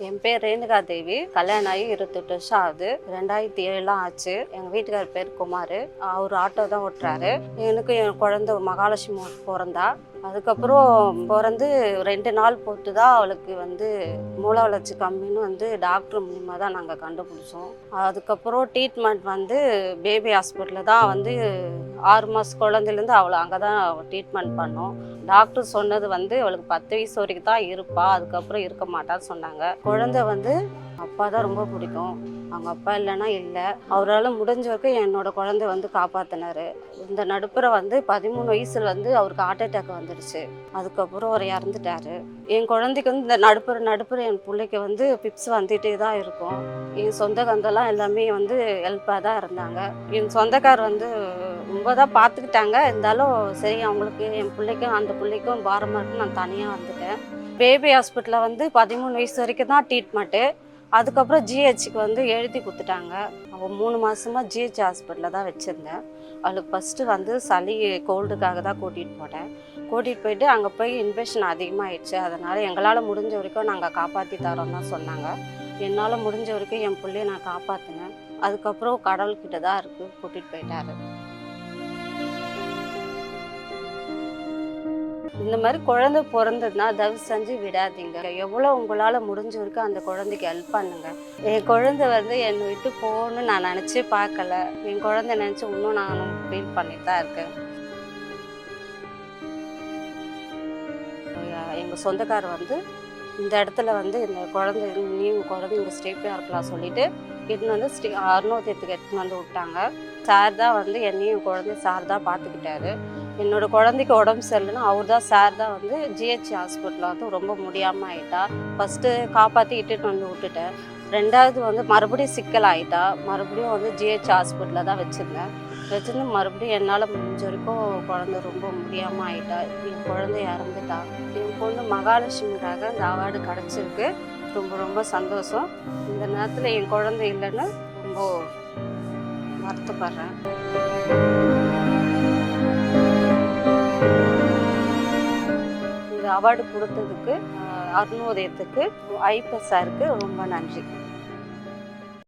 என் பேர் ரேணுகா தேவி. கல்யாணம் ஆகி 28 வருஷம் ஆகுது. 2007 ஆச்சு. எங்கள் வீட்டுக்கார் பேர் குமார். அவர் ஆட்டோ தான் ஓட்டுறாரு. எனக்கு என் குழந்தை மகாலட்சுமி பிறந்தா. அதுக்கப்புறம் பிறந்து 2 நாள் போட்டு தான் அவளுக்கு மூளை வளர்ச்சி கம்மின்னு டாக்டர் மூலிமா தான் நாங்கள் கண்டுபிடிச்சோம். அதுக்கப்புறம் ட்ரீட்மெண்ட் பேபி ஹாஸ்பிட்டலில் தான் 6 மாத குழந்தைலேருந்து அவளை அங்கே தான் ட்ரீட்மெண்ட் பண்ணோம். டாக்டர் சொன்னது அவளுக்கு 10 வயசு வரைக்கும் தான் இருப்பா, அதுக்கப்புறம் இருக்க மாட்டான்னு சொன்னாங்க. குழந்தை அப்பா தான் ரொம்ப பிடிக்கும். அவங்க அப்பா இல்லைன்னா இல்லை. அவரால் முடிஞ்ச வரைக்கும் என்னோட குழந்தை காப்பாற்றினாரு. இந்த நடுப்புற 13 வயசுல அவருக்கு ஹார்ட் அட்டாக் வந்துடுச்சு. அதுக்கப்புறம் அவர் இறந்துட்டாரு. என் குழந்தைக்கு இந்த நடுப்புற என் பிள்ளைக்கு பிப்ஸ் வந்துகிட்டே தான் இருக்கும். என் சொந்த கந்தெல்லாம் எல்லாமே ஹெல்ப்பாக தான் இருந்தாங்க. என் சொந்தக்கார் ரொம்ப தான் பார்த்துக்கிட்டாங்க. இருந்தாலும் சரி, அவங்களுக்கு என் பிள்ளைக்கும் அந்த பிள்ளைக்கும் பாரமாக இருக்குன்னு நான் தனியாக வந்துட்டேன். பேபி ஹாஸ்பிட்டலில் 13 வயசு வரைக்கும் தான் ட்ரீட்மெண்ட்டு. அதுக்கப்புறம் ஜிஹெச்சுக்கு எழுதி கொடுத்துட்டாங்க. அவள் 3 மாதமாக ஜிஹெச் ஹாஸ்பிட்டலில் தான் வச்சுருந்தேன். அவளுக்கு ஃபஸ்ட்டு சளி கோல்டுக்காக தான் கூட்டிகிட்டு போயிட்டு அங்கே போய் இன்ஃபெக்ஷன் அதிகமாகிடுச்சு. அதனால் எங்களால் முடிஞ்ச வரைக்கும் நாங்கள் காப்பாற்றி தரோம் தான் சொன்னாங்க. என்னால் முடிஞ்ச வரைக்கும் என் பிள்ளைய நான் காப்பாற்றினேன். அதுக்கப்புறம் கடவுள்கிட்ட தான் இருக்குது, கூட்டிகிட்டு போயிட்டாரு. இந்த மாதிரி குழந்தை பிறந்ததுன்னா தயவு செஞ்சு விடாதீங்க. எவ்வளோ உங்களால் முடிஞ்ச வரைக்கும் அந்த குழந்தைக்கு ஹெல்ப் பண்ணுங்க. என் குழந்தை என்னை விட்டு போகணும்னு நான் நினச்சே பார்க்கல. என் குழந்தை நினச்சி இன்னும் நான் ஃபீல் பண்ணிட்டு தான் இருக்கேன். எங்கள் சொந்தக்காரர் இந்த இடத்துல இந்த குழந்தை குழந்தை இங்கே ஸ்டேப்பியாக இருக்கலாம் சொல்லிட்டு இட்டுன்னு அருணோதயத்துக்கு எடுத்துன்னு விட்டாங்க. சார் தான் என்னையும் குழந்தை சார் தான் பார்த்துக்கிட்டாரு. என்னோட குழந்தைக்கு உடம்பு சரியில்லைன்னா அவர் தான் சார் தான் ஜிஹெச் ஹாஸ்பிட்டலில் ரொம்ப முடியாமல் ஆகிட்டா. ஃபஸ்ட்டு காப்பாற்றி இட்டுட்டு விட்டுட்டேன். ரெண்டாவது மறுபடியும் சிக்கல் ஆகிட்டா. மறுபடியும் ஜிஹெச் ஹாஸ்பிட்டலில் தான் வச்சுருந்து மறுபடியும் என்னால் முடிஞ்ச வரைக்கும் குழந்தை ரொம்ப முடியாமல் ஆகிட்டா. என் குழந்தை இறந்துட்டா. என் பொண்ணு மகாலட்சுமிக்காக இந்த அவார்டு கிடச்சிருக்கு. ரொம்ப ரொம்ப சந்தோஷம். இந்த நேரத்தில் என் குழந்தை இல்லைன்னு ரொம்ப வருத்தப்படுறேன். இந்த அவார்டு கொடுத்ததுக்கு அருணோதயத்துக்கு ஐப்ப சாருக்கு ரொம்ப நன்றி.